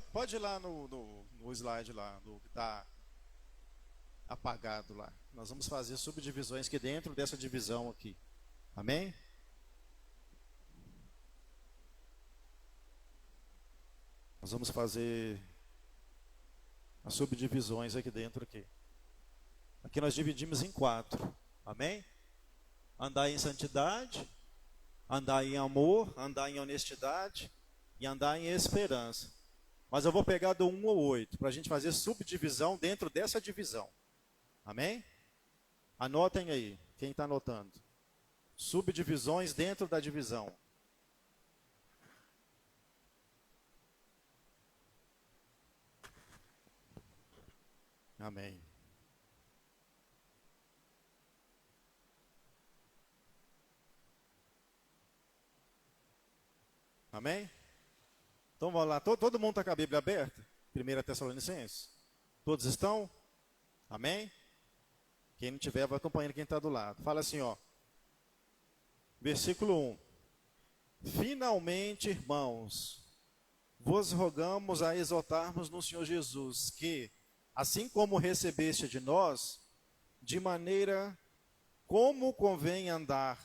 Pode ir lá no slide lá, no que está apagado lá. Nós vamos fazer subdivisões aqui dentro dessa divisão aqui. Amém? Nós vamos fazer as subdivisões aqui dentro aqui. Aqui nós dividimos em 4. Amém? Andar em santidade, andar em amor, andar em honestidade e andar em esperança. Mas eu vou pegar do 1 ao 8 para a gente fazer subdivisão dentro dessa divisão. Amém? Anotem aí, quem está anotando. Subdivisões dentro da divisão. Amém. Amém? Então vamos lá. Todo mundo está com a Bíblia aberta? 1 Tessalonicenses? Todos estão? Amém? Quem não tiver, vai acompanhando quem está do lado. Fala assim, ó. Versículo 1. Finalmente, irmãos, vos rogamos a exortarmos no Senhor Jesus, que, assim como recebeste de nós, de maneira como convém andar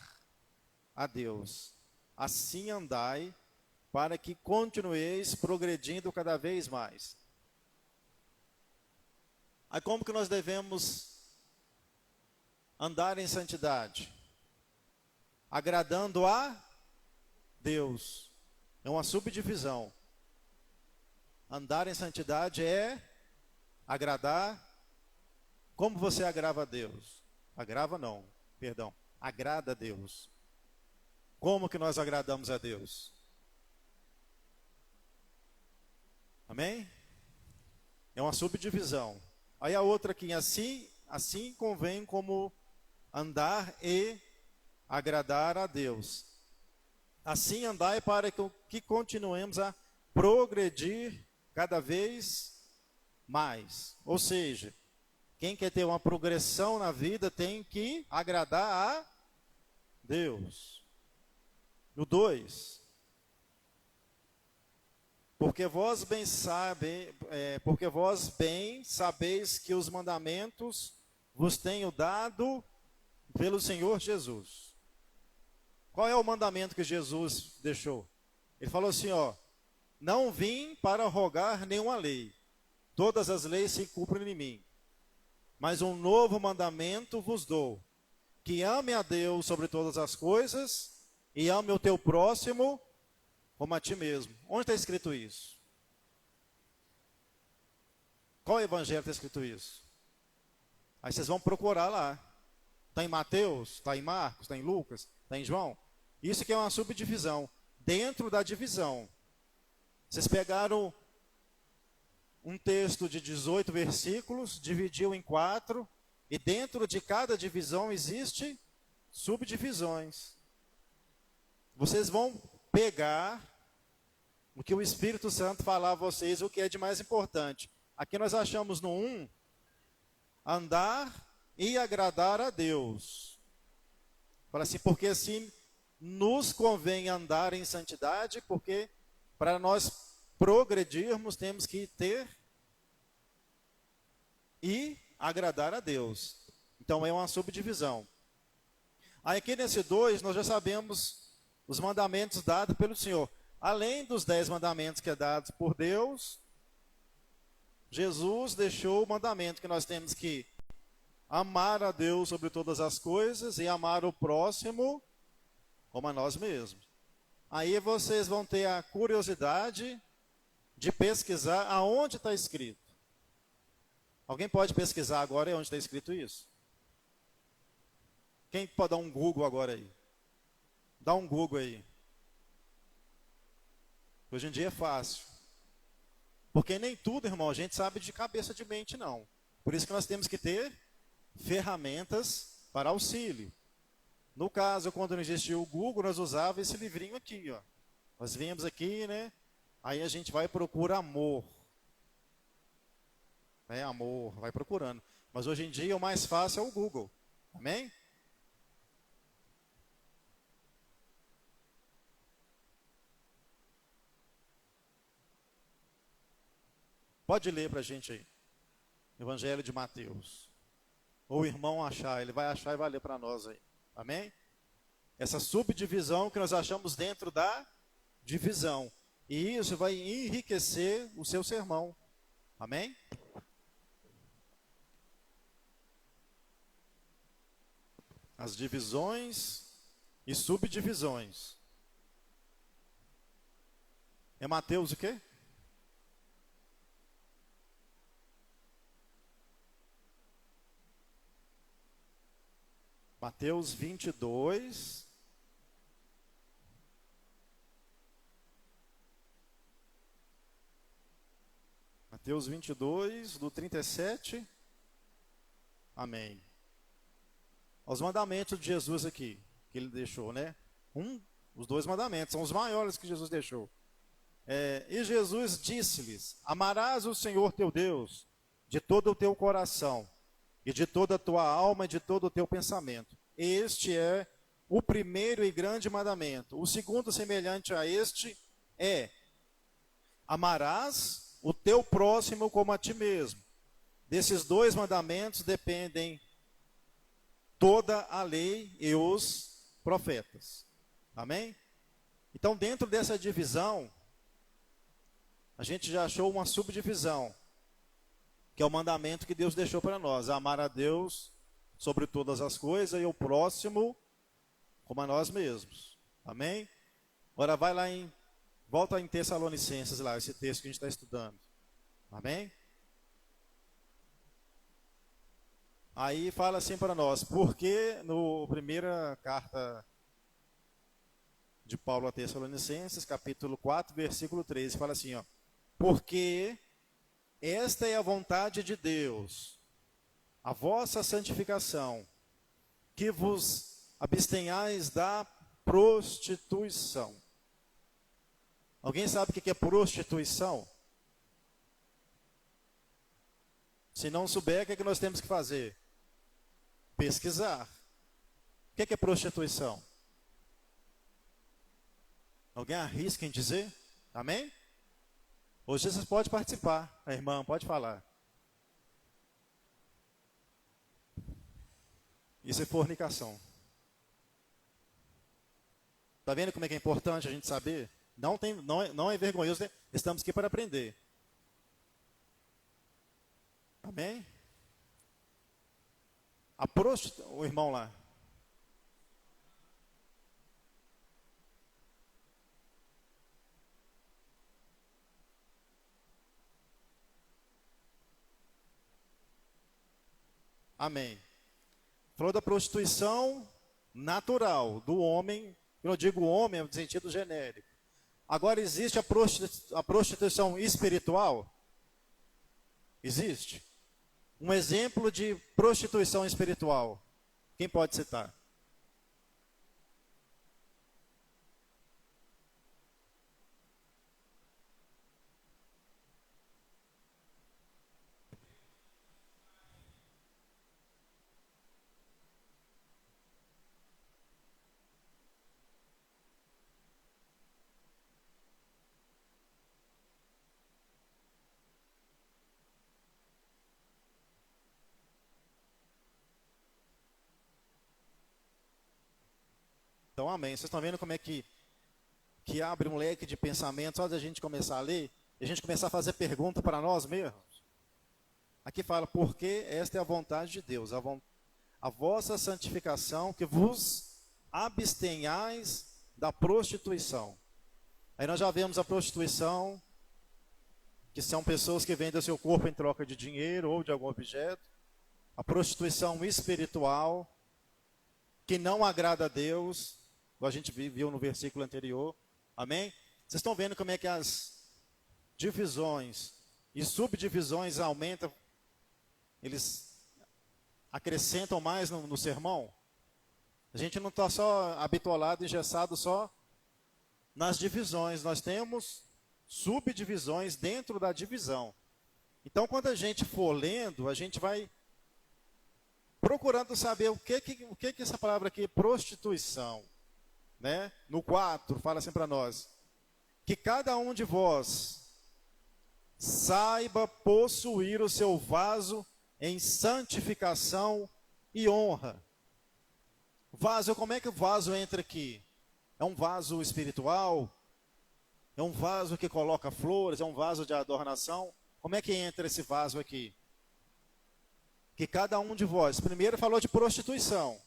a Deus, assim andai, para que continueis progredindo cada vez mais. Aí como que nós devemos andar em santidade? Agradando a Deus. É uma subdivisão. Andar em santidade é agradar. Como você agrava a Deus? Agrava não, perdão. Agrada a Deus. Como que nós agradamos a Deus? Amém? É uma subdivisão. Aí a outra aqui, assim convém como andar e agradar a Deus. Assim andai para que continuemos a progredir cada vez mais. Ou seja, quem quer ter uma progressão na vida tem que agradar a Deus. No 2. Porque vós bem sabeis que os mandamentos vos tenho dado pelo Senhor Jesus. Qual é o mandamento que Jesus deixou? Ele falou assim, ó, não vim para rogar nenhuma lei. Todas as leis se cumprem em mim. Mas um novo mandamento vos dou, que ame a Deus sobre todas as coisas e ame o teu próximo como a ti mesmo. Onde está escrito isso? Qual evangelho está escrito isso? Aí vocês vão procurar lá. Está em Mateus, está em Marcos, está em Lucas, está em João. Isso que é uma subdivisão. Dentro da divisão. Vocês pegaram um texto de 18 versículos, dividiu em 4, e dentro de cada divisão existe subdivisões. Vocês vão pegar o que o Espírito Santo falar a vocês, o que é de mais importante. Aqui nós achamos no 1, andar e agradar a Deus. Fala assim, porque assim nos convém andar em santidade, porque para nós progredirmos temos que ter e agradar a Deus. Então é uma subdivisão. Aí aqui nesse 2 nós já sabemos os mandamentos dados pelo Senhor. Além dos 10 mandamentos que é dados por Deus, Jesus deixou o mandamento que nós temos que amar a Deus sobre todas as coisas e amar o próximo como a nós mesmos. Aí vocês vão ter a curiosidade de pesquisar aonde está escrito. Alguém pode pesquisar agora onde está escrito isso? Quem pode dar um Google agora aí? Dá um Google aí. Hoje em dia é fácil. Porque nem tudo, irmão, a gente sabe de cabeça de mente, não. Por isso que nós temos que ter ferramentas para auxílio. No caso, quando não existia o Google, nós usávamos esse livrinho aqui, ó. Nós viemos aqui, né? Aí a gente vai e procura amor. Amor, vai procurando. Mas hoje em dia o mais fácil é o Google. Amém? Pode ler para a gente aí. Evangelho de Mateus. Ou o irmão achar, ele vai achar e vai ler para nós aí. Amém? Essa subdivisão que nós achamos dentro da divisão. E isso vai enriquecer o seu sermão. Amém? As divisões e subdivisões. É Mateus o quê? Mateus 22. Mateus 22, do 37. Amém. Os mandamentos de Jesus aqui, que ele deixou, né? Os 2 mandamentos, são os maiores que Jesus deixou. E Jesus disse-lhes: amarás o Senhor teu Deus de todo o teu coração, e de toda a tua alma, e de todo o teu pensamento. Este é o primeiro e grande mandamento. O segundo, semelhante a este, é: amarás o teu próximo como a ti mesmo. Desses 2 mandamentos dependem toda a lei e os profetas. Amém? Então, dentro dessa divisão, a gente já achou uma subdivisão, que é o mandamento que Deus deixou para nós: amar a Deus sobre todas as coisas e o próximo como a nós mesmos. Amém? Agora vai lá volta em Tessalonicenses lá, esse texto que a gente está estudando. Amém? Aí fala assim para nós, porque no primeira carta de Paulo a Tessalonicenses, capítulo 4, versículo 13, fala assim, ó: porque esta é a vontade de Deus, a vossa santificação, que vos abstenhais da prostituição. Alguém sabe o que é prostituição? Se não souber, o que nós temos que fazer? Pesquisar. O que é prostituição? Alguém arrisca em dizer? Amém? Hoje vocês podem participar. A irmã pode falar. Isso é fornicação. Está vendo como é que é importante a gente saber? Não é vergonhoso, né? Estamos aqui para aprender. Amém? O irmão lá. Amém. Falou da prostituição natural do homem. Eu digo homem no sentido genérico. Agora existe a prostituição espiritual? Existe. Um exemplo de prostituição espiritual. Quem pode citar? Então, amém. Vocês estão vendo como é que abre um leque de pensamentos só da gente começar a ler e a gente começar a fazer pergunta para nós mesmos? Aqui fala, porque esta é a vontade de Deus, a vossa santificação, que vos abstenhais da prostituição. Aí nós já vemos a prostituição, que são pessoas que vendem o seu corpo em troca de dinheiro ou de algum objeto. A prostituição espiritual, que não agrada a Deus, como a gente viu no versículo anterior. Amém? Vocês estão vendo como é que as divisões e subdivisões aumentam, eles acrescentam mais no sermão? A gente não está só habitolado, engessado só nas divisões, nós temos subdivisões dentro da divisão. Então, quando a gente for lendo, a gente vai procurando saber o que essa palavra aqui, prostituição, né? No 4, fala assim para nós, que cada um de vós saiba possuir o seu vaso em santificação e honra. Vaso, como é que o vaso entra aqui? É um vaso espiritual? É um vaso que coloca flores? É um vaso de adornação? Como é que entra esse vaso aqui? Que cada um de vós, primeiro falou de prostituição,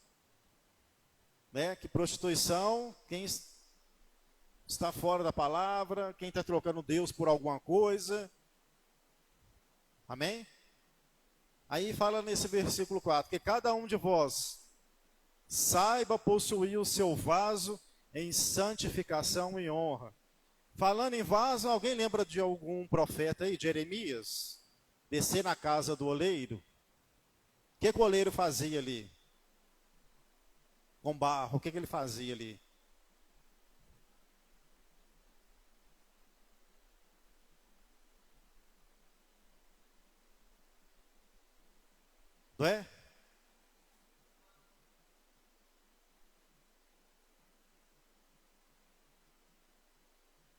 né? Que prostituição, quem está fora da palavra, quem está trocando Deus por alguma coisa, amém? Aí fala nesse versículo 4, que cada um de vós saiba possuir o seu vaso em santificação e honra. Falando em vaso, alguém lembra de algum profeta aí, Jeremias? Descer na casa do oleiro? O que o oleiro fazia ali? Com barro, o que ele fazia ali? Não é?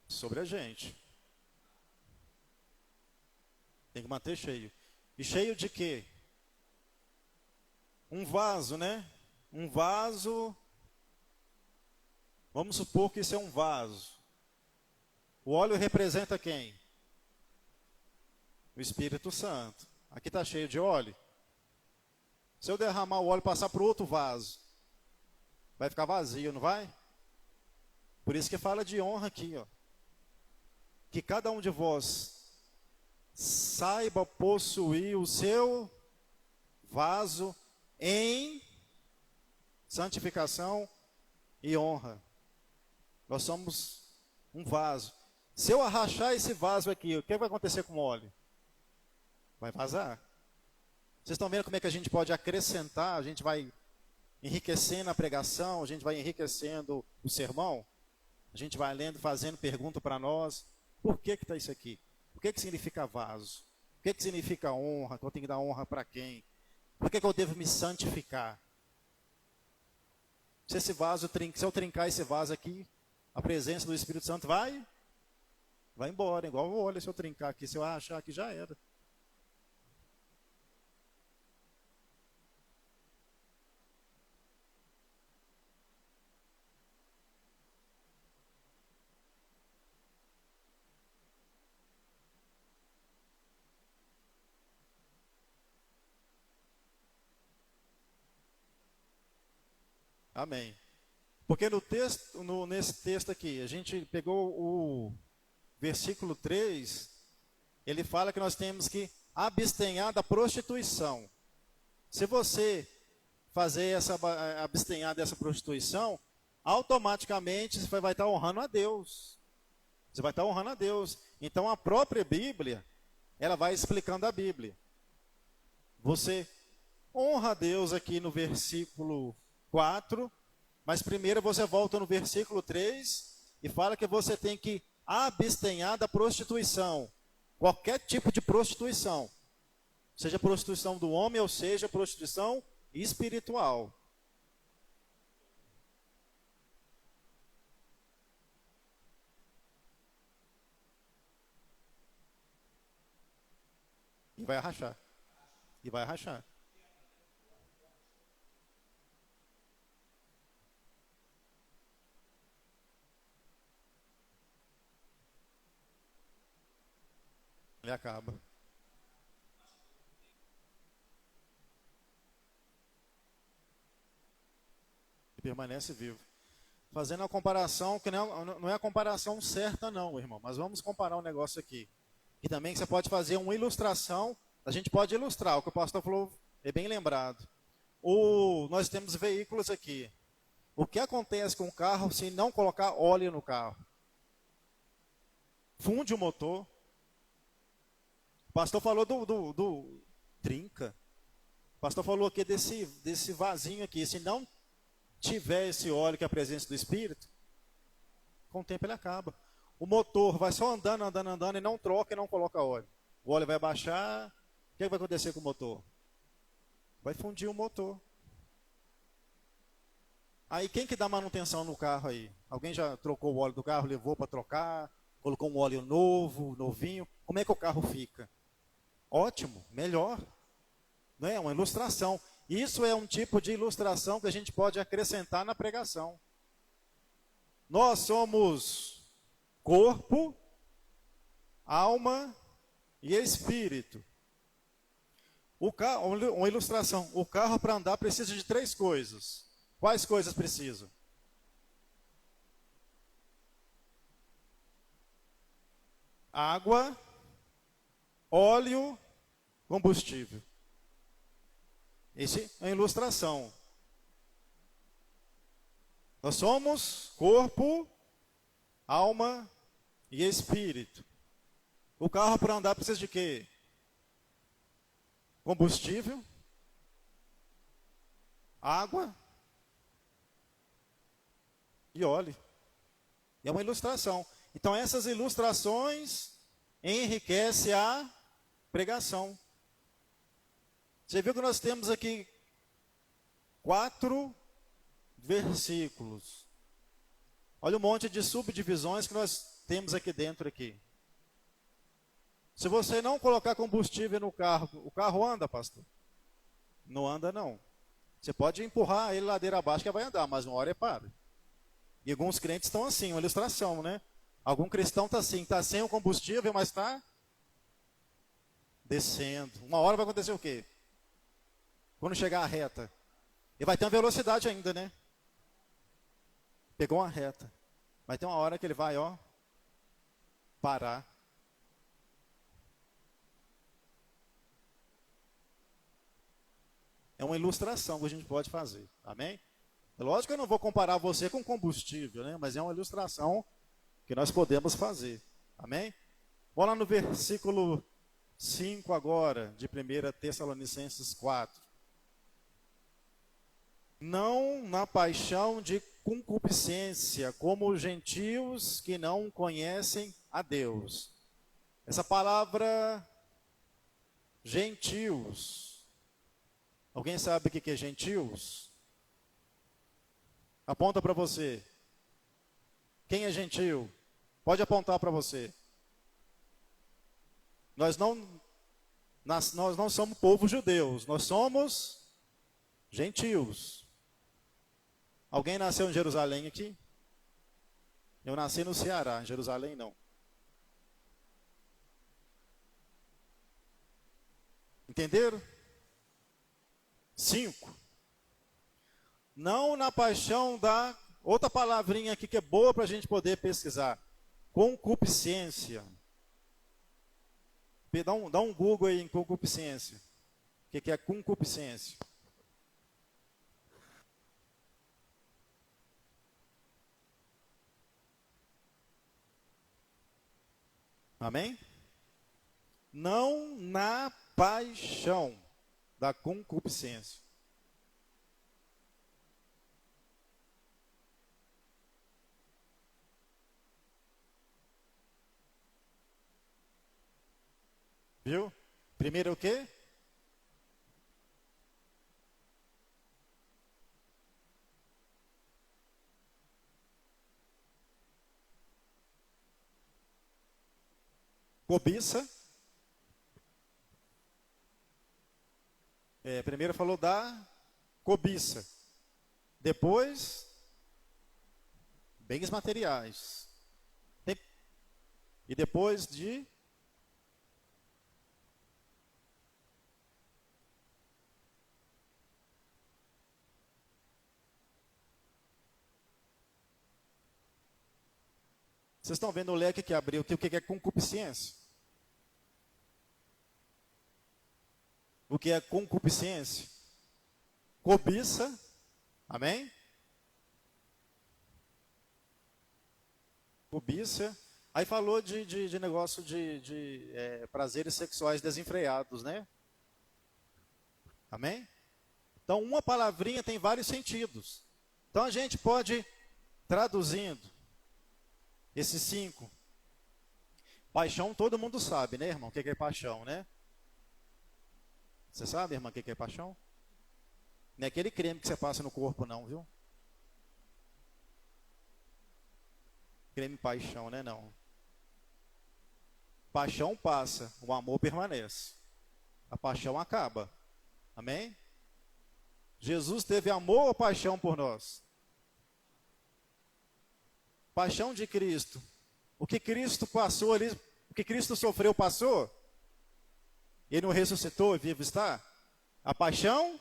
Sobre a gente. Tem que manter cheio. E cheio de quê? Um vaso, né? Um vaso. Vamos supor que isso é um vaso. O óleo representa quem? O Espírito Santo. Aqui está cheio de óleo. Se eu derramar o óleo e passar para outro vaso, vai ficar vazio, não vai? Por isso que fala de honra aqui, ó. Que cada um de vós saiba possuir o seu vaso em santificação e honra. Nós somos um vaso. Se eu arrachar esse vaso aqui, o que vai acontecer com o óleo? Vai vazar. Vocês estão vendo como é que a gente pode acrescentar, a gente vai enriquecendo a pregação, a gente vai enriquecendo o sermão, a gente vai lendo, fazendo pergunta para nós. Por que está isso aqui? O que significa vaso? O que significa honra? Que eu tenho que dar honra para quem? Por que eu devo me santificar? Se esse vaso, se eu trincar esse vaso aqui, a presença do Espírito Santo vai embora, igual o óleo, se eu trincar aqui, se eu achar que já era. Amém. Porque no texto, nesse texto aqui, a gente pegou o versículo 3, ele fala que nós temos que abstenhar da prostituição. Se você fazer abstenhar dessa prostituição, automaticamente você vai estar honrando a Deus. Você vai estar honrando a Deus. Então a própria Bíblia, ela vai explicando a Bíblia. Você honra a Deus aqui no versículo 4, mas primeiro você volta no versículo 3 e fala que você tem que abstenhar da prostituição. Qualquer tipo de prostituição. Seja prostituição do homem ou seja prostituição espiritual. E vai arrachar. E vai arrachar. Ele acaba. E permanece vivo. Fazendo a comparação, que não é a comparação certa não, irmão. Mas vamos comparar um negócio aqui. E também você pode fazer uma ilustração. A gente pode ilustrar, o que o pastor falou é bem lembrado. Nós temos veículos aqui. O que acontece com o carro se não colocar óleo no carro? Funde o motor. O pastor falou do trinca. O pastor falou aqui desse vasinho aqui. Se não tiver esse óleo, que é a presença do Espírito, com o tempo ele acaba. O motor vai só andando e não troca e não coloca óleo. O óleo vai baixar. O que vai acontecer com o motor? Vai fundir o motor. Aí quem que dá manutenção no carro aí? Alguém já trocou o óleo do carro, levou para trocar? colocou um óleo novo, novinho, como é que o carro fica? Ótimo, melhor. Não é uma ilustração. Isso é um tipo de ilustração que a gente pode acrescentar na pregação. Nós somos corpo, alma e espírito. Uma ilustração. O carro para andar precisa de 3 coisas. Quais coisas precisa? Água, óleo, combustível. Essa é uma ilustração. Nós somos corpo, alma e espírito. O carro para andar precisa de quê? Combustível, água e óleo. E é uma ilustração. Então essas ilustrações enriquecem a pregação. Você viu que nós temos aqui 4 versículos. Olha o monte de subdivisões que nós temos aqui dentro aqui. Se você não colocar combustível no carro, o carro anda, pastor? Não anda, não. Você pode empurrar ele ladeira abaixo que vai andar, mas uma hora ele para. E alguns crentes estão assim, uma ilustração, né? Algum cristão está assim, está sem o combustível, mas está descendo. Uma hora vai acontecer o quê? Quando chegar a reta. Ele vai ter uma velocidade ainda, né? Pegou uma reta. Vai ter uma hora que ele vai, ó, parar. É uma ilustração que a gente pode fazer, amém? É lógico que eu não vou comparar você com combustível, né? Mas é uma ilustração que nós podemos fazer, amém? Vamos lá no versículo 5 agora, de 1 Tessalonicenses 4. Não na paixão de concupiscência, como os gentios que não conhecem a Deus. Essa palavra gentios, alguém sabe o que é gentios? Aponta para você. Quem é gentio? Pode apontar para você. Nós não somos povo judeus, nós somos gentios. Alguém nasceu em Jerusalém aqui? Eu nasci no Ceará, em Jerusalém não. Entenderam? 5. Não na paixão da... Outra palavrinha aqui que é boa para a gente poder pesquisar. Concupiscência. Dá um Google aí em concupiscência. O que é concupiscência? Amém? Não na paixão da concupiscência. Viu? Primeiro o quê? Cobiça. Primeiro falou da cobiça. Depois, bens materiais. E depois de... Vocês estão vendo o leque que abriu aqui, o que é concupiscência? O que é concupiscência? Cobiça, amém? Cobiça. Aí falou de negócio de prazeres sexuais desenfreados, né? Amém? Então, uma palavrinha tem vários sentidos. Então, a gente pode, traduzindo, esses 5. Paixão todo mundo sabe, né, irmão? O que é paixão, né? Você sabe, irmã, o que é paixão? Não é aquele creme que você passa no corpo, não, viu? Creme paixão, né, não. Paixão passa, o amor permanece. A paixão acaba. Amém? Jesus teve amor ou paixão por nós? Paixão de Cristo. O que Cristo passou ali, o que Cristo sofreu, passou? Ele não ressuscitou e vivo está? A paixão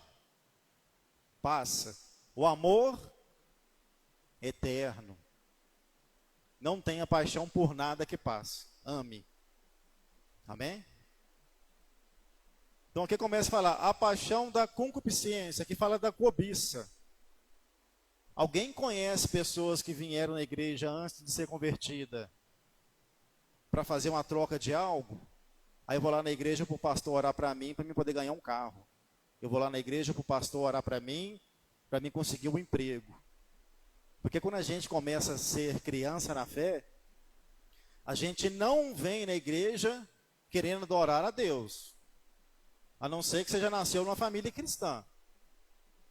passa. O amor eterno. Não tenha paixão por nada que passe. Ame. Amém? Então aqui começa a falar a paixão da concupiscência, que fala da cobiça. Alguém conhece pessoas que vieram na igreja antes de ser convertida para fazer uma troca de algo? Aí eu vou lá na igreja para o pastor orar para mim poder ganhar um carro. Eu vou lá na igreja para o pastor orar para mim conseguir um emprego. Porque quando a gente começa a ser criança na fé, a gente não vem na igreja querendo adorar a Deus. A não ser que você já nasceu numa família cristã.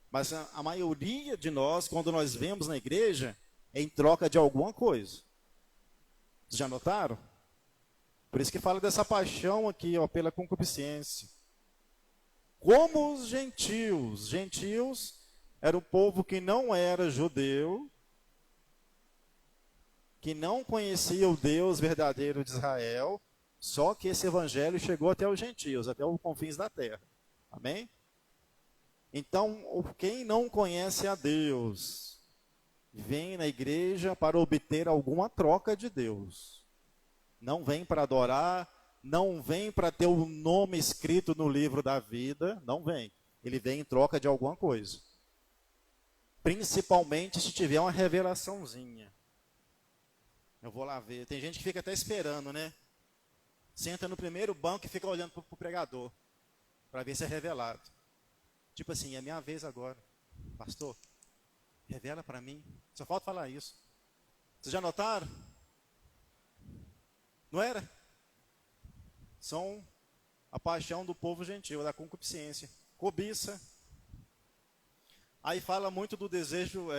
Mas a maioria de nós, quando nós vemos na igreja, é em troca de alguma coisa. Vocês já notaram? Por isso que fala dessa paixão aqui, ó, pela concupiscência. Como os gentios. Gentios era o povo que não era judeu, que não conhecia o Deus verdadeiro de Israel, só que esse evangelho chegou até os gentios, até os confins da terra. Amém? Então, quem não conhece a Deus, vem na igreja para obter alguma troca de Deus. Não vem para adorar, não vem para ter o nome escrito no livro da vida, não vem. Ele vem em troca de alguma coisa. Principalmente se tiver uma revelaçãozinha. Eu vou lá ver. Tem gente que fica até esperando, né? Senta no primeiro banco e fica olhando para o pregador, para ver se é revelado. Tipo assim, é minha vez agora. Pastor, revela para mim. Só falta falar isso. Vocês já notaram? Não era? São a paixão do povo gentil, da concupiscência. Cobiça. Aí fala muito do desejo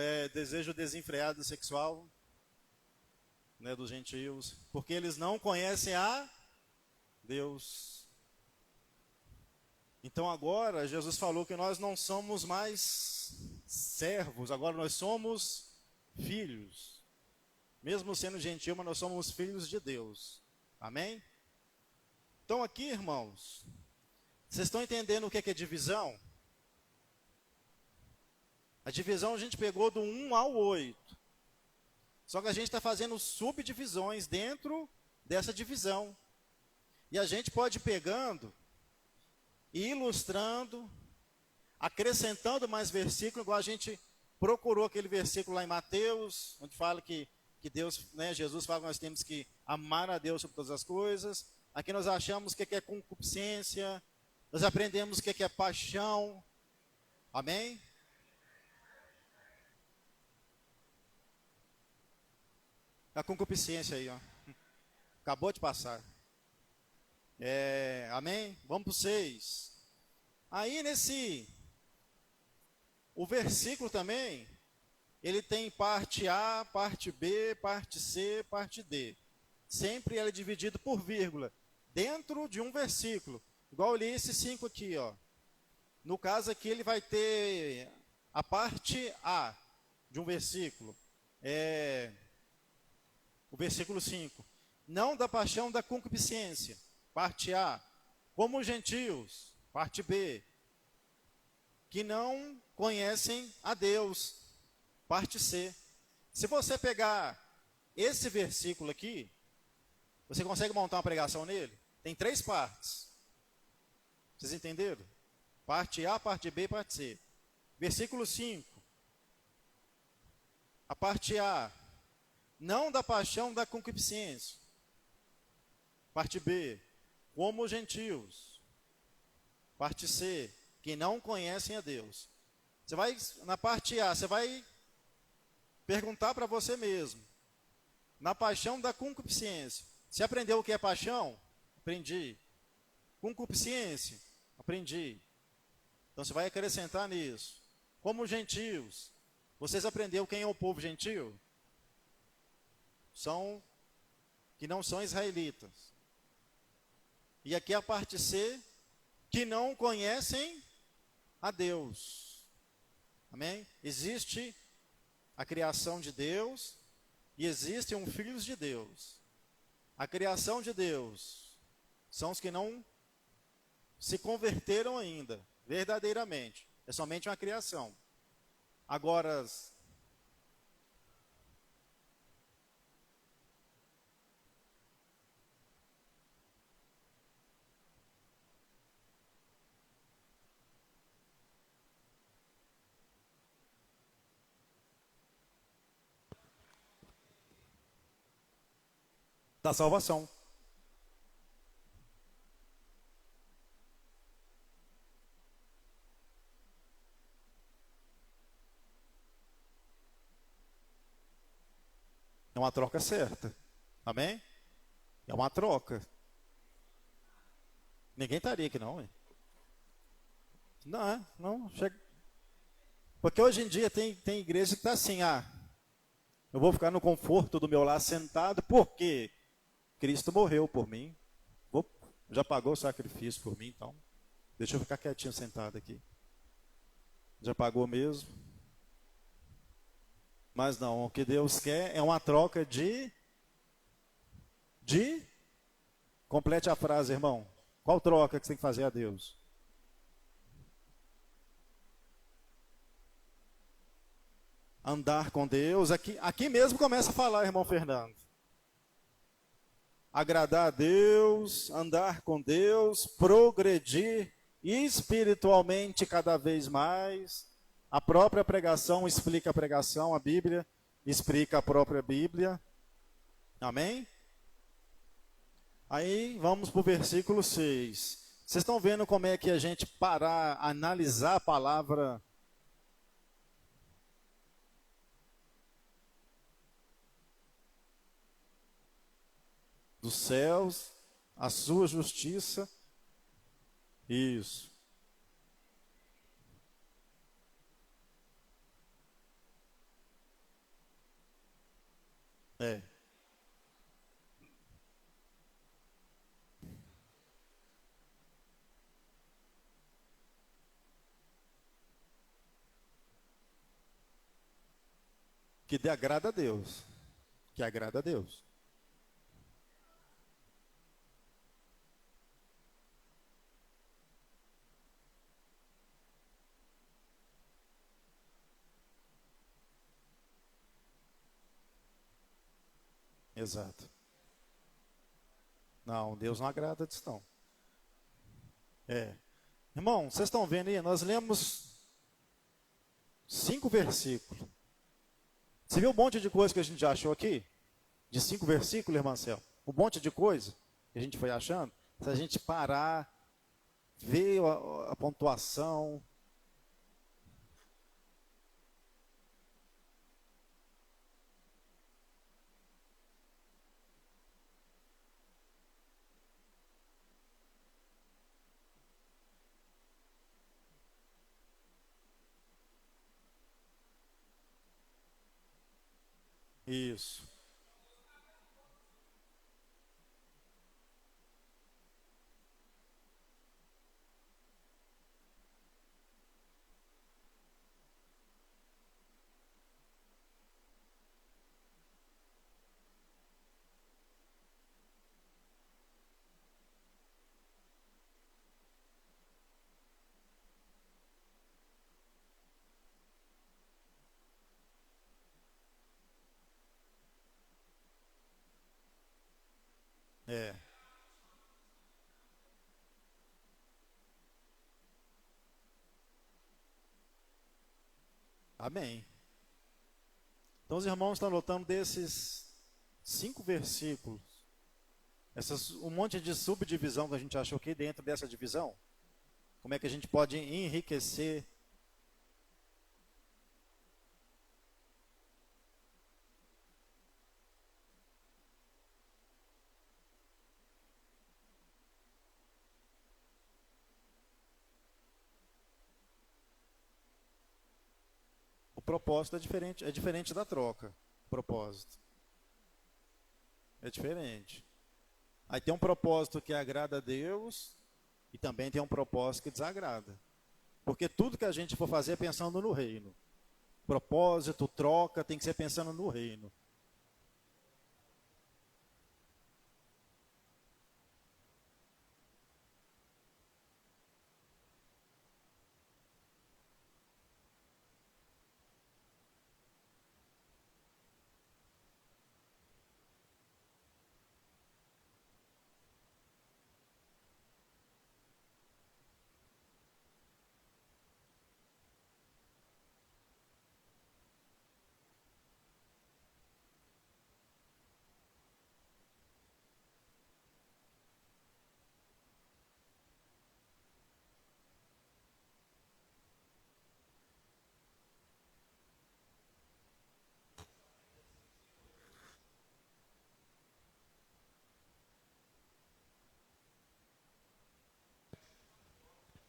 desenfreado sexual, né, dos gentios. Porque eles não conhecem a Deus. Então agora Jesus falou que nós não somos mais servos, agora nós somos filhos. Mesmo sendo gentil, mas nós somos filhos de Deus. Amém? Então aqui, irmãos, vocês estão entendendo o que é divisão? A divisão a gente pegou do 1 ao 8. Só que a gente está fazendo subdivisões dentro dessa divisão. E a gente pode ir pegando e ilustrando, acrescentando mais versículos, igual a gente procurou aquele versículo lá em Mateus, onde fala que Deus, né, Jesus fala que nós temos que amar a Deus sobre todas as coisas. Aqui nós achamos o que é concupiscência, nós aprendemos o que é paixão. Amém? A concupiscência aí, ó. Acabou de passar. Amém? Vamos para o 6. Aí o versículo também, ele tem parte A, parte B, parte C, parte D. Sempre ele é dividido por vírgula, dentro de um versículo. Igual eu li esses 5 aqui, ó. No caso aqui ele vai ter a parte A de um versículo. O versículo 5. Não da paixão da concupiscência. Parte A, como os gentios, parte B, que não conhecem a Deus, parte C. Se você pegar esse versículo aqui, você consegue montar uma pregação nele? Tem 3 partes. Vocês entenderam? Parte A, parte B, parte C. Versículo 5. A parte A, não da paixão da concupiscência. Parte B, como os gentios. Parte C, que não conhecem a Deus. Você vai, na parte A, você vai perguntar para você mesmo. Na paixão da concupiscência. Você aprendeu o que é paixão? Aprendi. Concupiscência? Aprendi. Então você vai acrescentar nisso. Como os gentios. Vocês aprenderam quem é o povo gentil? São que não são israelitas. E aqui a parte C, que não conhecem a Deus. Amém? Existe a criação de Deus e existem os filhos de Deus. A criação de Deus são os que não se converteram ainda, verdadeiramente. É somente uma criação. Agora, da salvação. É uma troca certa. Amém? É uma troca. Ninguém estaria aqui não, hein? Não, não. Chega. Porque hoje em dia tem igreja que está assim, eu vou ficar no conforto do meu lar sentado, porque Cristo morreu por mim. Já pagou o sacrifício por mim, então deixa eu ficar quietinho sentado aqui. Já pagou mesmo. Mas não, o que Deus quer é uma troca de... Complete a frase, irmão. Qual troca que você tem que fazer a Deus? Andar com Deus. Aqui mesmo começa a falar, irmão Fernando. Agradar a Deus, andar com Deus, progredir espiritualmente cada vez mais. A própria pregação explica a pregação, a Bíblia explica a própria Bíblia. Amém? Aí vamos para o versículo 6. Vocês estão vendo como é que a gente parar, analisar a palavra dos céus, a sua justiça? Isso. É. Que agrada a Deus. Que agrada a Deus. Exato. Não, Deus não agrada disso não. É. Irmão, vocês estão vendo aí? Nós lemos 5 versículos. Você viu um monte de coisa que a gente já achou aqui? De 5 versículos, irmão Marcelo? Um monte de coisa que a gente foi achando. Se a gente parar, ver a pontuação. Isso. É. Amém. Então os irmãos estão notando desses 5 versículos, um monte de subdivisão que a gente achou aqui dentro dessa divisão. Como é que a gente pode enriquecer o propósito é diferente da troca. O propósito é diferente. Aí tem um propósito que agrada a Deus e também tem um propósito que desagrada. Porque tudo que a gente for fazer é pensando no reino. Propósito, troca, tem que ser pensando no reino.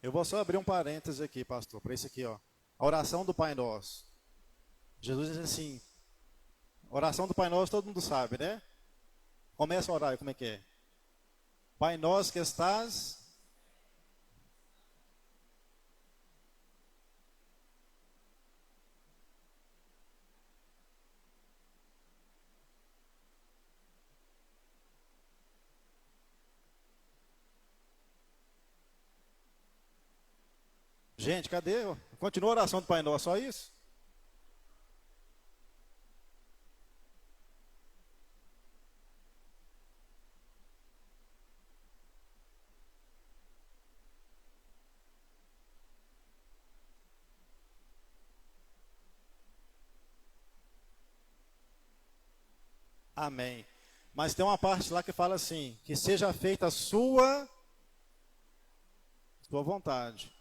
Eu vou só abrir um parênteses aqui, pastor, para isso aqui, ó. A oração do Pai Nosso. Jesus diz assim, a oração do Pai Nosso todo mundo sabe, né? Começa a orar, como é que é? Pai Nosso que estás... Gente, cadê? Continua a oração do Pai Nosso, só isso? Amém. Mas tem uma parte lá que fala assim, que seja feita a sua vontade.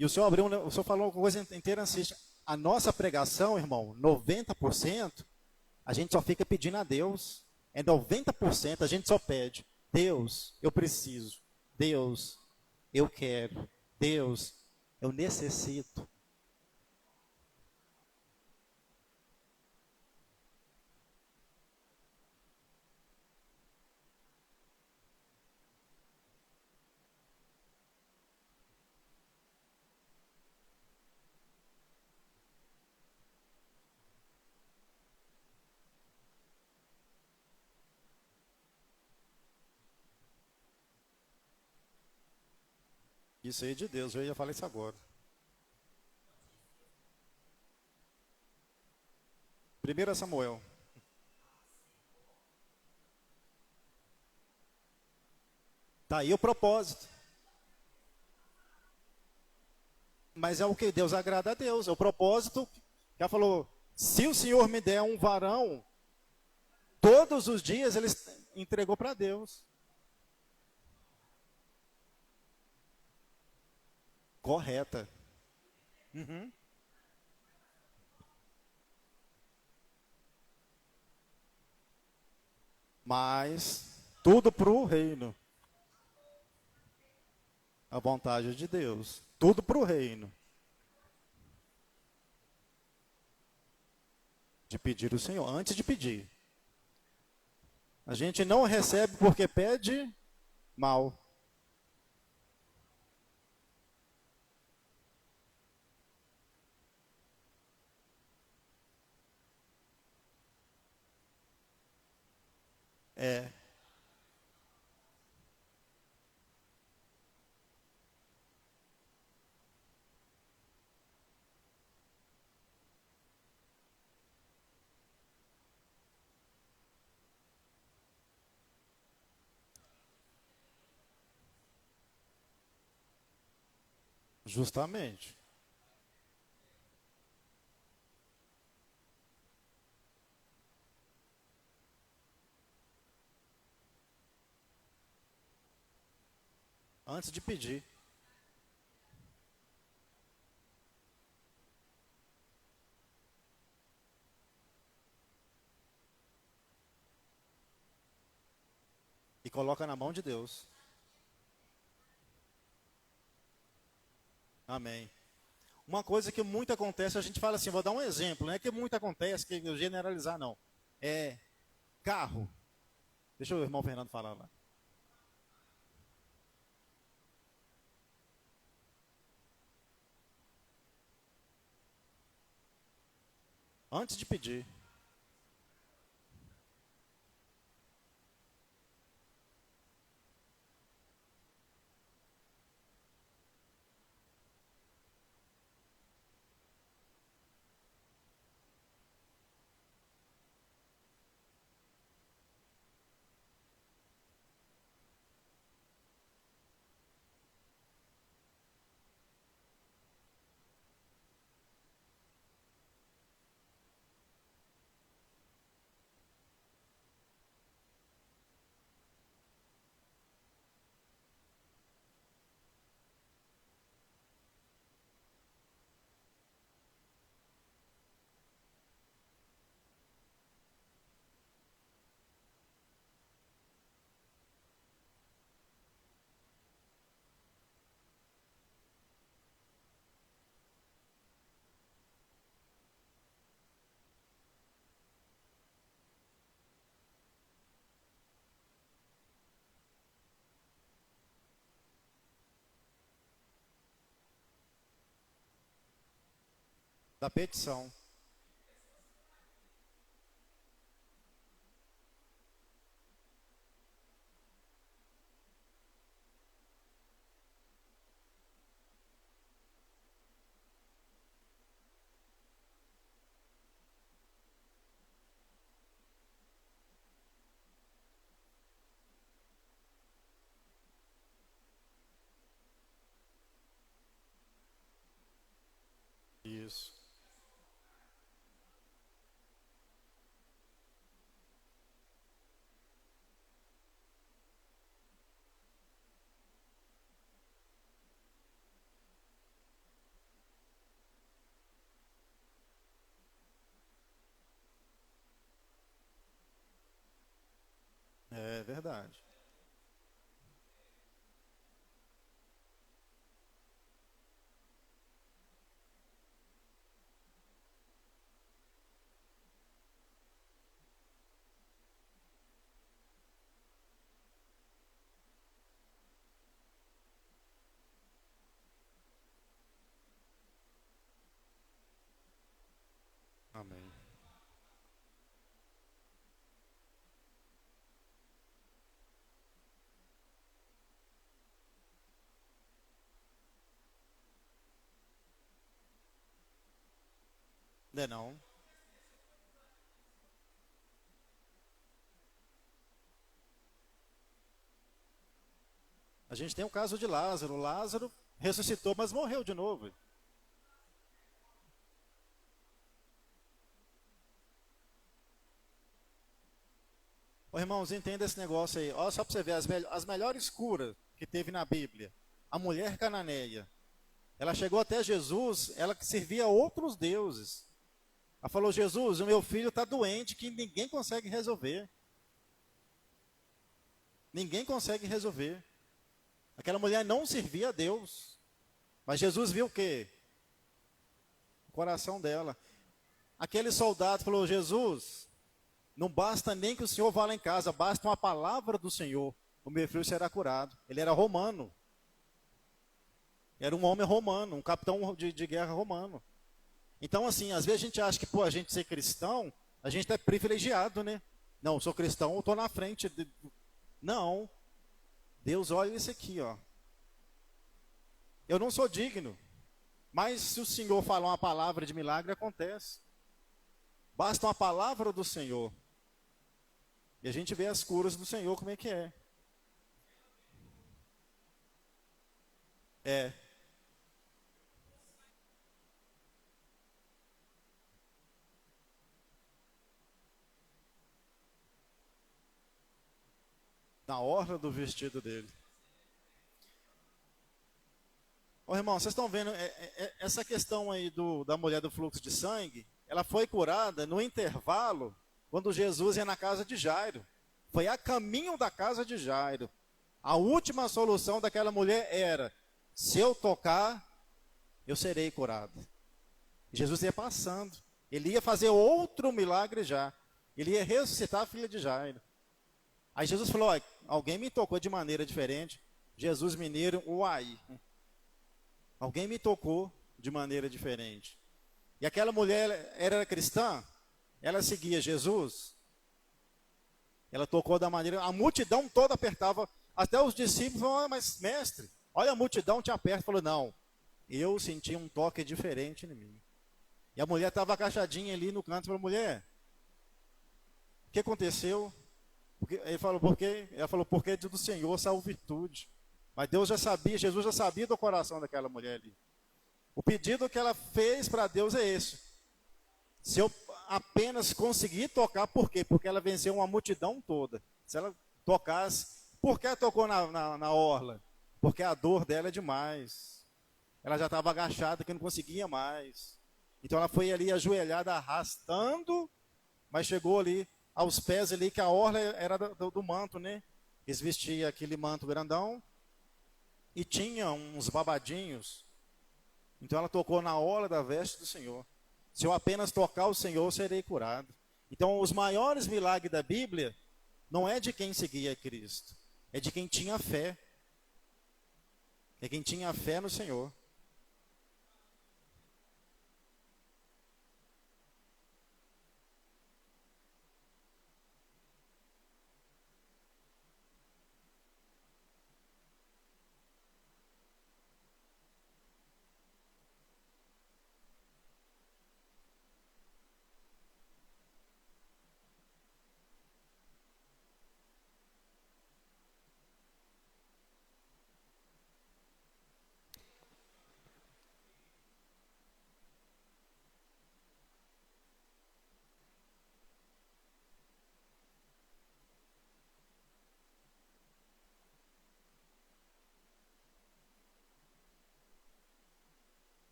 E o senhor falou uma coisa interessante. A nossa pregação, irmão, 90%, a gente só fica pedindo a Deus. É 90%, a gente só pede. Deus, eu preciso. Deus, eu quero. Deus, eu necessito. Isso aí é de Deus, eu ia falar isso agora. 1 Samuel. Tá aí o propósito. Mas é o que Deus agrada a Deus. É o propósito. Já falou, se o Senhor me der um varão, todos os dias ele entregou para Deus. Correta. Uhum. Mas tudo para o reino. A vontade de Deus. Tudo para o reino. De pedir o Senhor, antes de pedir. A gente não recebe porque pede mal. É. Justamente. Antes de pedir. E coloca na mão de Deus. Amém. Uma coisa que muito acontece, a gente fala assim, vou dar um exemplo, não é que muito acontece, que eu generalizar não. É carro. Deixa o irmão Fernando falar lá. Antes de pedir. Da petição. Isso. É verdade. Amém. Não é não? A gente tem o caso de Lázaro. Lázaro ressuscitou, mas morreu de novo. Ô, irmãos, entenda esse negócio aí. Olha só para você ver as melhores curas que teve na Bíblia. A mulher cananeia. Ela chegou até Jesus, ela que servia a outros deuses. Ela falou: Jesus, o meu filho está doente, que ninguém consegue resolver. Ninguém consegue resolver. Aquela mulher não servia a Deus. Mas Jesus viu o quê? O coração dela. Aquele soldado falou: Jesus, não basta nem que o Senhor vá lá em casa, basta uma palavra do Senhor. O meu filho será curado. Ele era romano. Era um homem romano, um capitão de guerra romano. Então, assim, às vezes a gente acha que, por a gente ser cristão, a gente é privilegiado, né? Não, eu sou cristão, eu estou na frente. Não. Deus olha isso aqui, ó. Eu não sou digno, mas se o Senhor falar uma palavra de milagre, acontece. Basta uma palavra do Senhor. E a gente vê as curas do Senhor, como é que é. É. Na orla do vestido dele. Ô, irmão, vocês estão vendo, essa questão aí da mulher do fluxo de sangue, ela foi curada no intervalo, quando Jesus ia na casa de Jairo. Foi a caminho da casa de Jairo. A última solução daquela mulher era: se eu tocar, eu serei curado. Jesus ia passando. Ele ia fazer outro milagre já. Ele ia ressuscitar a filha de Jairo. Aí Jesus falou, ó, alguém me tocou de maneira diferente. Jesus mineiro, uai. Alguém me tocou de maneira diferente. E aquela mulher era cristã, ela seguia Jesus. Ela tocou da maneira, a multidão toda apertava, até os discípulos falaram, ah, mas mestre, olha a multidão te aperta. Falou, não, eu senti um toque diferente em mim. E a mulher estava agachadinha ali no canto, falou, mulher, o que aconteceu? Ela falou, porque do Senhor saiu virtude. Mas Deus já sabia, Jesus já sabia do coração daquela mulher ali. O pedido que ela fez para Deus é esse. Se eu apenas conseguir tocar, por quê? Porque ela venceu uma multidão toda. Se ela tocasse, por que ela tocou na orla? Porque a dor dela é demais. Ela já estava agachada, que não conseguia mais. Então ela foi ali ajoelhada, arrastando, mas chegou ali aos pés ali, que a orla era do manto, né? Eles vestiam aquele manto grandão e tinha uns babadinhos. Então ela tocou na orla da veste do Senhor. Se eu apenas tocar o Senhor, serei curado. Então os maiores milagres da Bíblia não é de quem seguia Cristo, é de quem tinha fé. É quem tinha fé no Senhor.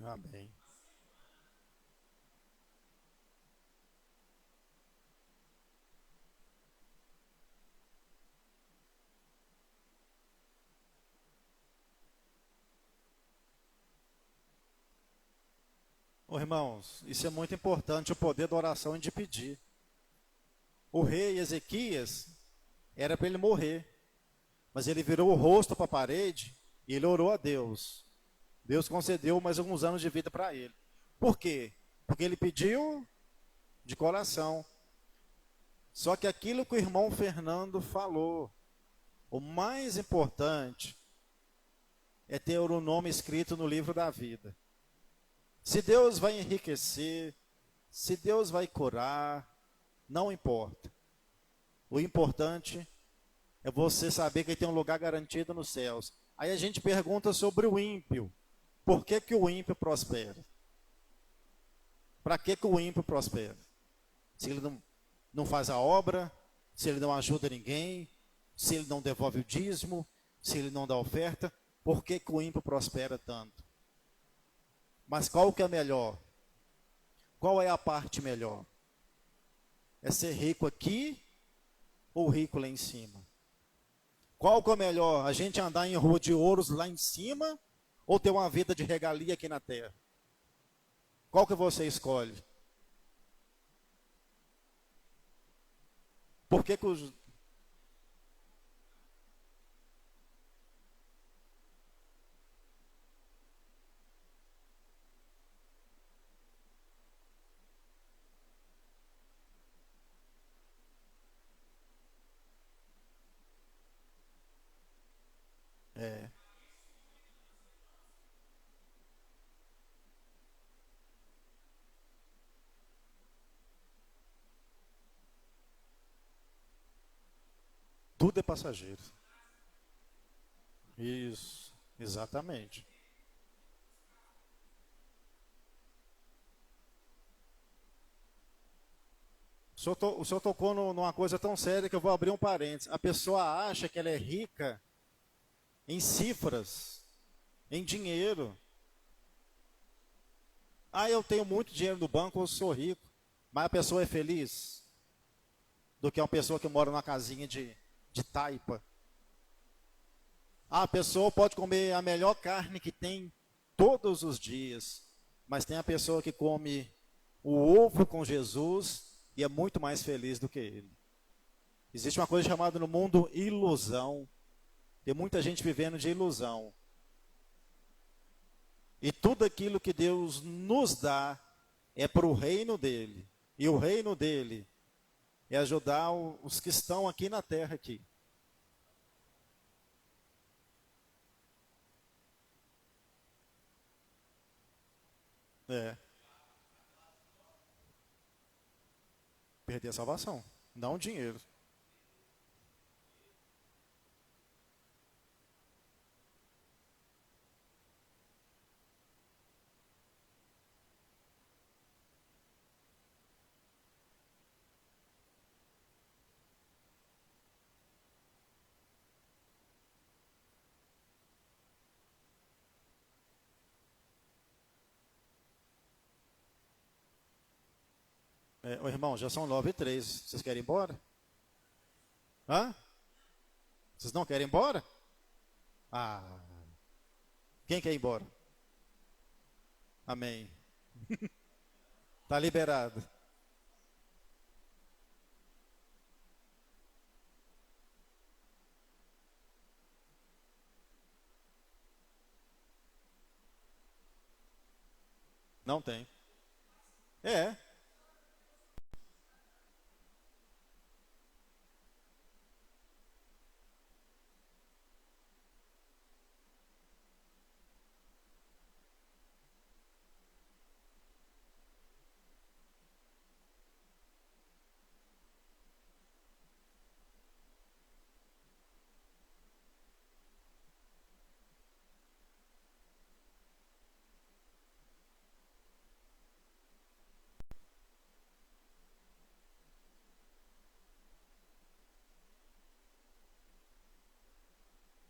Amém. Ô, irmãos, isso é muito importante, o poder da oração e de pedir. O rei Ezequias, era para ele morrer, mas ele virou o rosto para a parede e ele orou a Deus. Deus concedeu mais alguns anos de vida para ele. Por quê? Porque ele pediu de coração. Só que aquilo que o irmão Fernando falou, o mais importante é ter o nome escrito no livro da vida. Se Deus vai enriquecer, se Deus vai curar, não importa. O importante é você saber que tem um lugar garantido nos céus. Aí a gente pergunta sobre o ímpio. Por que que o ímpio prospera? Para que que o ímpio prospera? Se ele não faz a obra, se ele não ajuda ninguém, se ele não devolve o dízimo, se ele não dá oferta, por que que o ímpio prospera tanto? Mas qual que é melhor? Qual é a parte melhor? É ser rico aqui ou rico lá em cima? Qual que é melhor? A gente andar em rua de ouros lá em cima ou ter uma vida de regalia aqui na terra? Qual que você escolhe? Por que que os... É, tudo é passageiro. Isso, exatamente. O senhor tocou numa coisa tão séria que eu vou abrir um parênteses. A pessoa acha que ela é rica em cifras, em dinheiro. Ah, eu tenho muito dinheiro no banco, eu sou rico. Mas a pessoa é feliz do que uma pessoa que mora numa casinha de de taipa. A pessoa pode comer a melhor carne que tem todos os dias, mas tem a pessoa que come o ovo com Jesus e é muito mais feliz do que ele. Existe uma coisa chamada no mundo ilusão. Tem muita gente vivendo de ilusão. E tudo aquilo que Deus nos dá é para o reino dele. E o reino dele é ajudar os que estão aqui na terra aqui. É. Perder a salvação, não o dinheiro. Ô, irmão, já são 9h03. Vocês querem ir embora? Hã? Vocês não querem ir embora? Ah, quem quer ir embora? Amém. Está liberado. Não tem. É.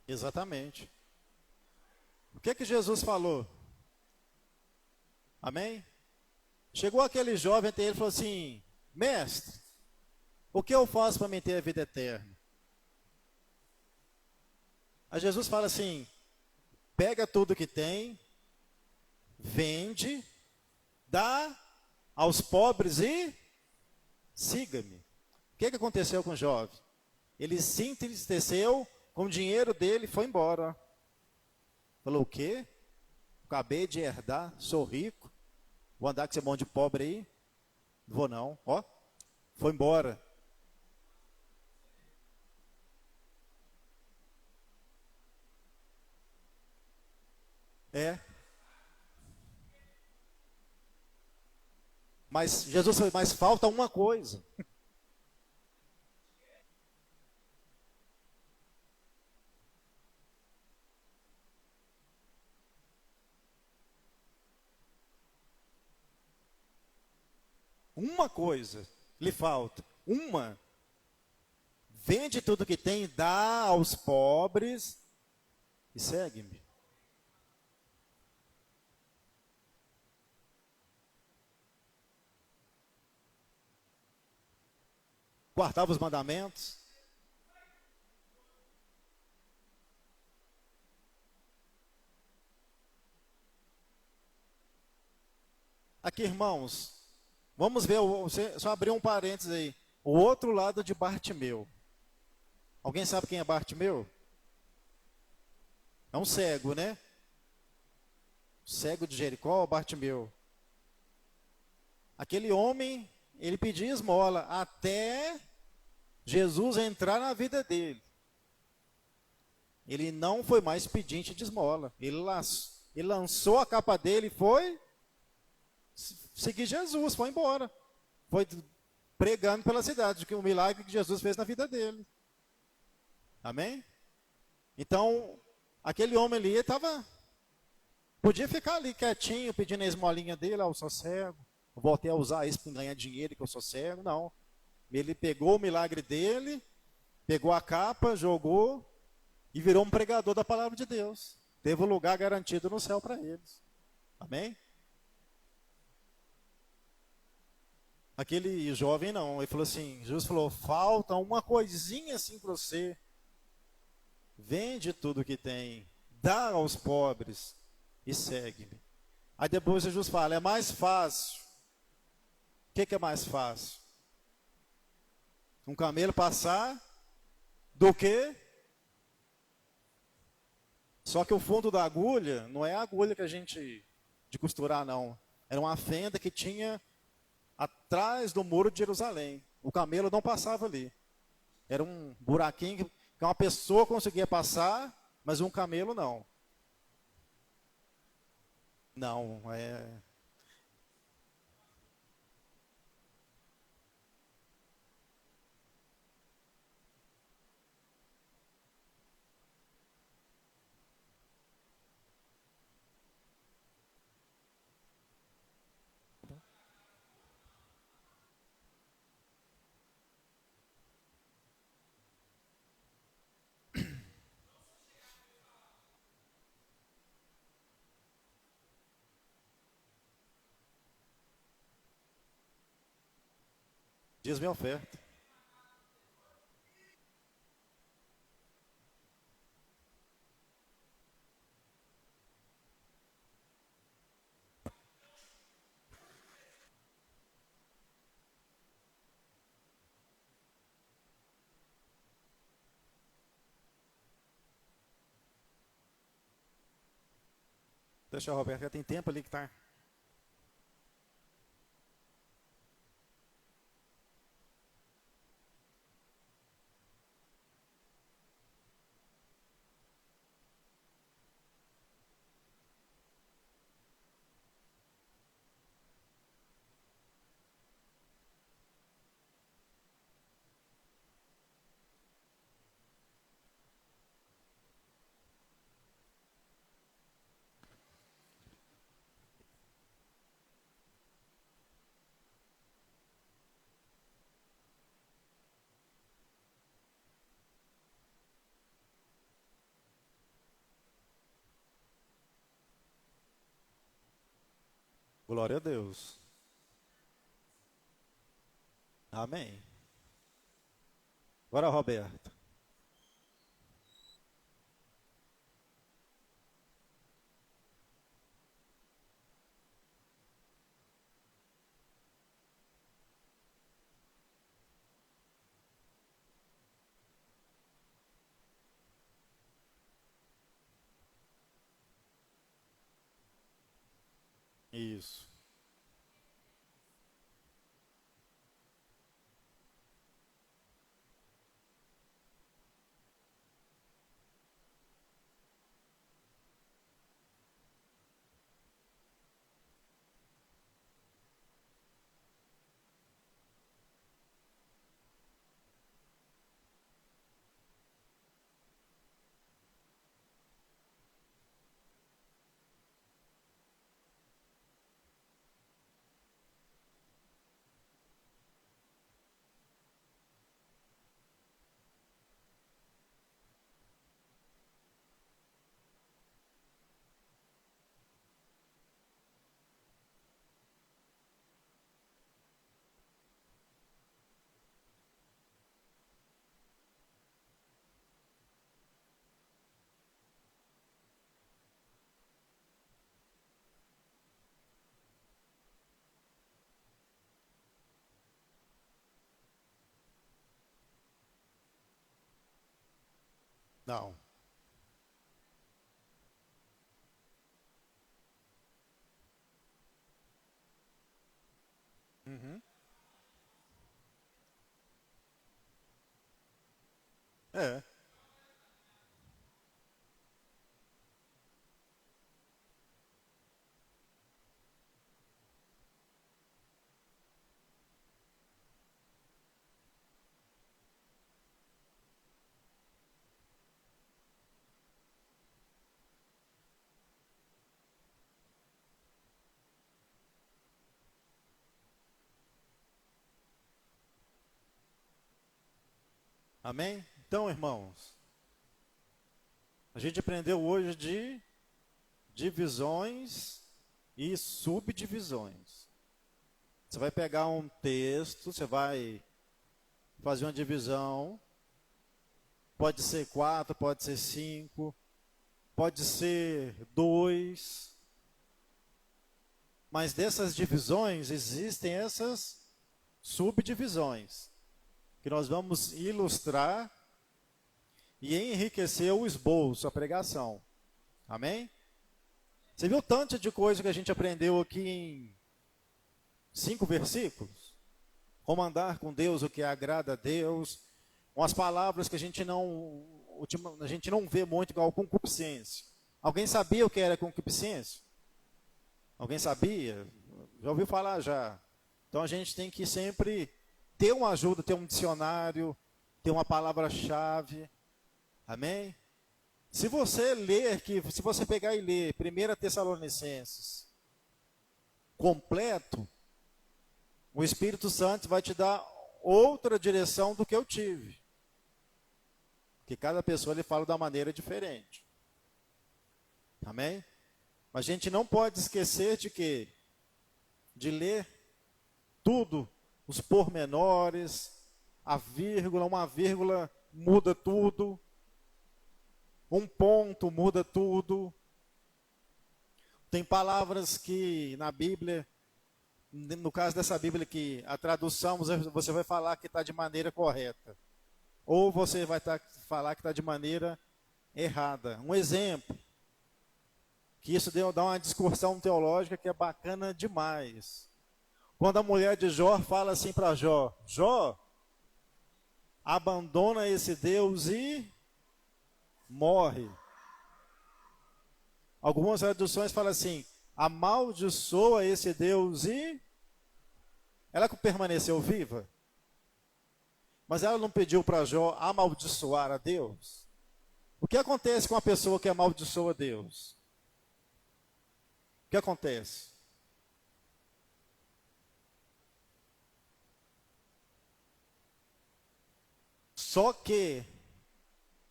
Exatamente. O que que Jesus falou? Amém? Chegou aquele jovem até ele e falou assim: Mestre, o que eu faço para manter a vida eterna? Aí Jesus fala assim: pega tudo que tem, vende, dá aos pobres e siga-me. O que que aconteceu com o jovem? Ele se entristeceu com o dinheiro dele e foi embora. Falou: o quê? Acabei de herdar, sou rico, vou andar com esse monte de pobre aí? Não vou não, ó. Foi embora. É. Mas Jesus falou: mas falta uma coisa. Uma coisa lhe falta. Uma. Vende tudo que tem, dá aos pobres e segue-me. Guardava os mandamentos. Aqui, irmãos, vamos ver, só abrir um parênteses aí. O outro lado de Bartimeu. Alguém sabe quem é Bartimeu? É um cego, né? Cego de Jericó, Bartimeu. Aquele homem, ele pedia esmola até Jesus entrar na vida dele. Ele não foi mais pedinte de esmola. Ele lançou a capa dele e foi seguir Jesus, foi embora. Foi pregando pela cidade, que o milagre que Jesus fez na vida dele. Amém? Então, aquele homem ali podia ficar ali quietinho, pedindo a esmolinha dele: eu sou cego, voltei a usar isso para ganhar dinheiro que eu sou cego. Não. Ele pegou o milagre dele, pegou a capa, jogou e virou um pregador da palavra de Deus. Teve um lugar garantido no céu para eles. Amém? Aquele jovem não, ele falou assim, Jesus falou, falta uma coisinha assim para você, vende tudo que tem, dá aos pobres e segue-me. Aí depois Jesus fala, é mais fácil. O que é mais fácil? Um camelo passar do que? Só que o fundo da agulha não é a agulha que a gente de costurar, não. Era uma fenda que tinha atrás do muro de Jerusalém. O camelo não passava ali. Era um buraquinho que uma pessoa conseguia passar, mas um camelo não. Não, é. Diz minha oferta. Deixa a Roberta, já tem tempo ali que tá. Glória a Deus. Amém. Agora, Roberto. Isso. Não. Uhum. É. Amém? Então, irmãos, a gente aprendeu hoje de divisões e subdivisões. Você vai pegar um texto, você vai fazer uma divisão. Pode ser 4, pode ser 5, pode ser 2. Mas dessas divisões existem essas subdivisões que nós vamos ilustrar e enriquecer o esboço, a pregação. Amém? Você viu tanto de coisa que a gente aprendeu aqui em 5 versículos? Como andar com Deus, o que agrada a Deus, umas palavras que a gente não vê muito, igual concupiscência. Alguém sabia o que era concupiscência? Alguém sabia? Já ouviu falar já? Então a gente tem que sempre ter uma ajuda, ter um dicionário, ter uma palavra-chave. Amém? Se você pegar e ler 1 Tessalonicenses completo, o Espírito Santo vai te dar outra direção do que eu tive. Porque cada pessoa ele fala de uma maneira diferente. Amém? Mas a gente não pode esquecer de quê? De ler tudo, os pormenores, a vírgula, uma vírgula muda tudo, um ponto muda tudo. Tem palavras que na Bíblia, no caso dessa Bíblia que a tradução, você vai falar que está de maneira correta. Ou você vai falar que está de maneira errada. Um exemplo, que isso dá uma discussão teológica que é bacana demais. Quando a mulher de Jó fala assim para Jó, Jó, abandona esse Deus e morre. Algumas traduções falam assim, amaldiçoa esse Deus e... Ela permaneceu viva. Mas ela não pediu para Jó amaldiçoar a Deus. O que acontece com uma pessoa que amaldiçoa Deus? O que acontece? Só que,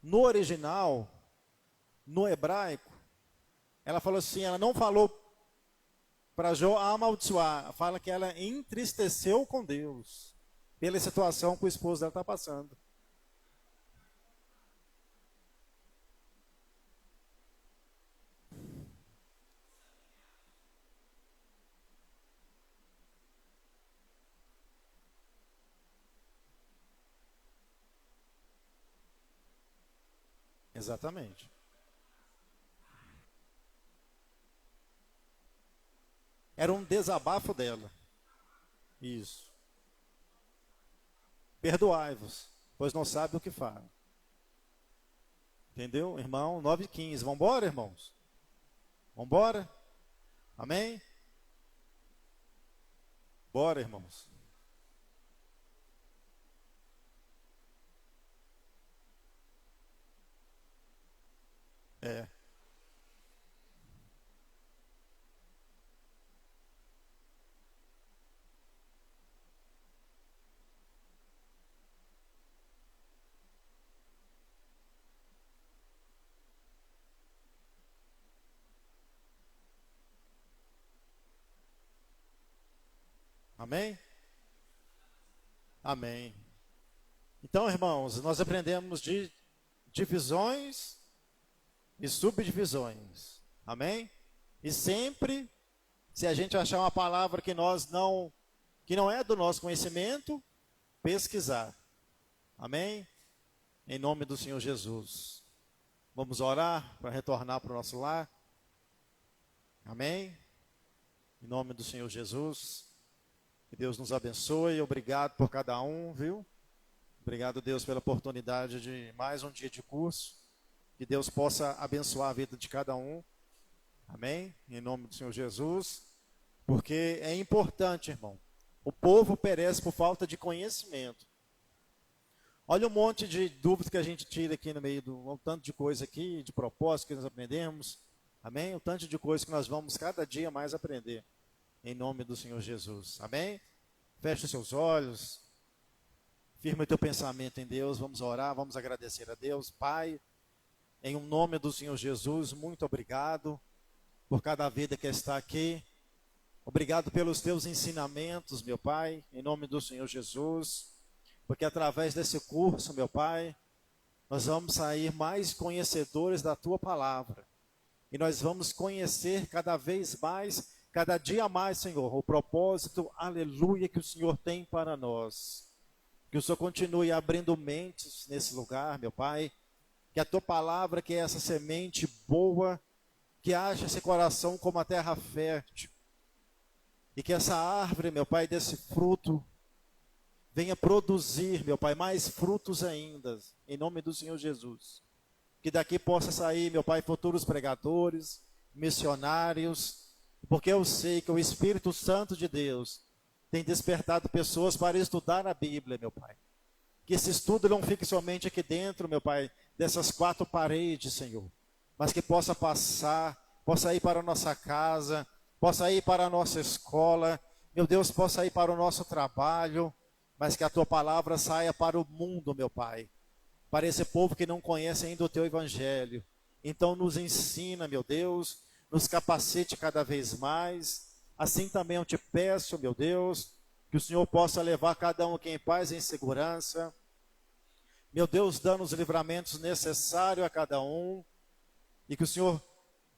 no original, no hebraico, ela falou assim, ela não falou para Jó amaldiçoar, fala que ela entristeceu com Deus, pela situação que o esposo dela está passando. Exatamente. Era um desabafo dela. Isso. Perdoai-vos, pois não sabe o que fala. Entendeu, irmão? 9:15. Vamos embora, irmãos? Vamos embora? Amém? Bora, irmãos. É. Amém? Amém. Então, irmãos, nós aprendemos de divisões e subdivisões. Amém? E sempre, se a gente achar uma palavra que não é do nosso conhecimento, pesquisar. Amém? Em nome do Senhor Jesus. Vamos orar para retornar para o nosso lar. Amém? Em nome do Senhor Jesus. Que Deus nos abençoe. Obrigado por cada um, viu? Obrigado, Deus, pela oportunidade de mais um dia de curso. Que Deus possa abençoar a vida de cada um. Amém? Em nome do Senhor Jesus. Porque é importante, irmão. O povo perece por falta de conhecimento. Olha um monte de dúvidas que a gente tira aqui no meio um tanto de coisa aqui, de propósito que nós aprendemos. Amém? Um tanto de coisa que nós vamos cada dia mais aprender. Em nome do Senhor Jesus. Amém? Feche os seus olhos. Firma o teu pensamento em Deus. Vamos orar, vamos agradecer a Deus. Pai, em nome do Senhor Jesus, muito obrigado por cada vida que está aqui. Obrigado pelos teus ensinamentos, meu Pai, em nome do Senhor Jesus, porque através desse curso, meu Pai, nós vamos sair mais conhecedores da tua palavra. E nós vamos conhecer cada vez mais, cada dia mais, Senhor, o propósito, aleluia, que o Senhor tem para nós. Que o Senhor continue abrindo mentes nesse lugar, meu Pai. Que a tua palavra, que é essa semente boa, que haja esse coração como a terra fértil. E que essa árvore, meu Pai, desse fruto, venha produzir, meu Pai, mais frutos ainda, em nome do Senhor Jesus. Que daqui possa sair, meu Pai, futuros pregadores, missionários, porque eu sei que o Espírito Santo de Deus tem despertado pessoas para estudar a Bíblia, meu Pai. Que esse estudo não fique somente aqui dentro, meu Pai, dessas quatro paredes, Senhor, mas que possa passar, possa ir para a nossa casa, possa ir para a nossa escola, meu Deus, possa ir para o nosso trabalho, mas que a tua palavra saia para o mundo, meu Pai, para esse povo que não conhece ainda o teu evangelho. Então nos ensina, meu Deus, nos capacite cada vez mais. Assim também eu te peço, meu Deus, que o Senhor possa levar cada um aqui em paz e em segurança. Meu Deus, dando os livramentos necessários a cada um, e que o Senhor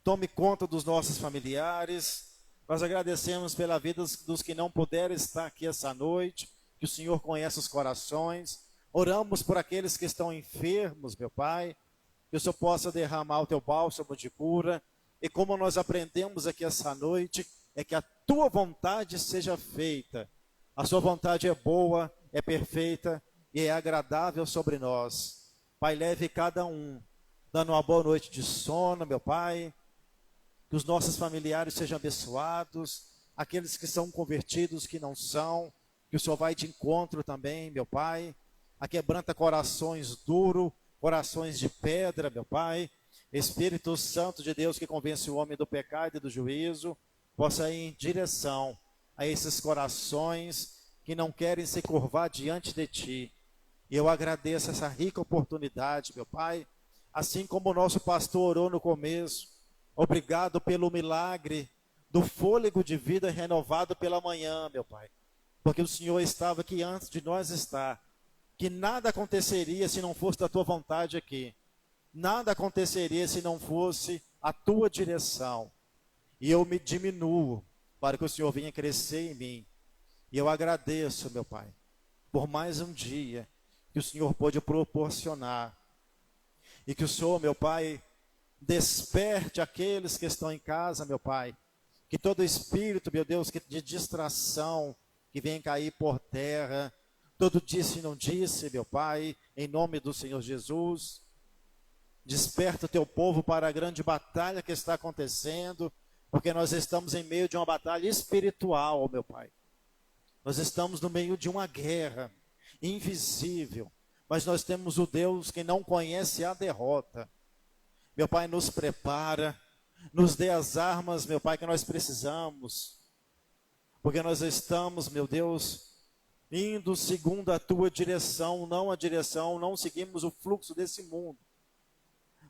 tome conta dos nossos familiares. Nós agradecemos pela vida dos que não puderam estar aqui essa noite, que o Senhor conhece os corações. Oramos por aqueles que estão enfermos, meu Pai, que o Senhor possa derramar o teu bálsamo de cura. E como nós aprendemos aqui essa noite, é que a tua vontade seja feita. A sua vontade é boa, é perfeita e é agradável sobre nós. Pai, leve cada um, dando uma boa noite de sono, meu Pai. Que os nossos familiares sejam abençoados, aqueles que são convertidos, que não são, que o Senhor vai de encontro também, meu Pai. Aquebranta corações duros, corações de pedra, meu Pai. Espírito Santo de Deus que convence o homem do pecado e do juízo, possa ir em direção a esses corações que não querem se curvar diante de Ti. E eu agradeço essa rica oportunidade, meu Pai, assim como o nosso pastor orou no começo. Obrigado pelo milagre do fôlego de vida renovado pela manhã, meu Pai, porque o Senhor estava aqui antes de nós estar. Que nada aconteceria se não fosse da Tua vontade aqui. Nada aconteceria se não fosse a Tua direção. E eu me diminuo para que o Senhor venha crescer em mim. E eu agradeço, meu Pai, por mais um dia que o Senhor pôde proporcionar. E que o Senhor, meu Pai, desperte aqueles que estão em casa, meu Pai. Que todo espírito, meu Deus, de distração, que venha cair por terra, todo disse e não disse, meu Pai, em nome do Senhor Jesus. Desperta o teu povo para a grande batalha que está acontecendo, porque nós estamos em meio de uma batalha espiritual, meu Pai. Nós estamos no meio de uma guerra invisível, mas nós temos o Deus que não conhece a derrota. Meu Pai, nos prepara, nos dê as armas, meu Pai, que nós precisamos, porque nós estamos, meu Deus, indo segundo a Tua direção, não seguimos o fluxo desse mundo,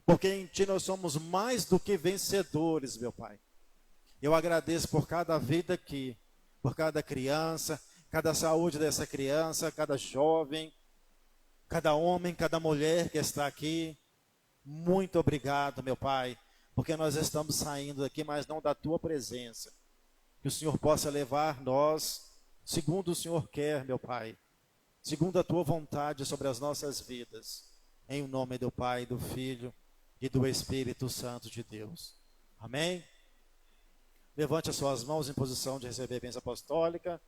porque em Ti nós somos mais do que vencedores, meu Pai. Eu agradeço por cada vida aqui, por cada criança, cada saúde dessa criança, cada jovem, cada homem, cada mulher que está aqui. Muito obrigado, meu Pai, porque nós estamos saindo daqui, mas não da Tua presença. Que o Senhor possa levar nós, segundo o Senhor quer, meu Pai, segundo a Tua vontade sobre as nossas vidas. Em nome do Pai, do Filho e do Espírito Santo de Deus. Amém? Levante as suas mãos em posição de receber a bênção apostólica.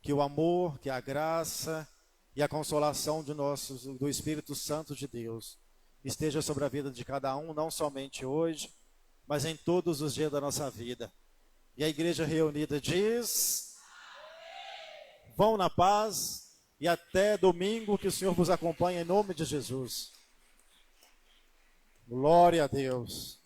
Que o amor, que a graça e a consolação do Espírito Santo de Deus esteja sobre a vida de cada um, não somente hoje, mas em todos os dias da nossa vida. E a igreja reunida diz: vão na paz e até domingo, que o Senhor vos acompanhe em nome de Jesus. Glória a Deus.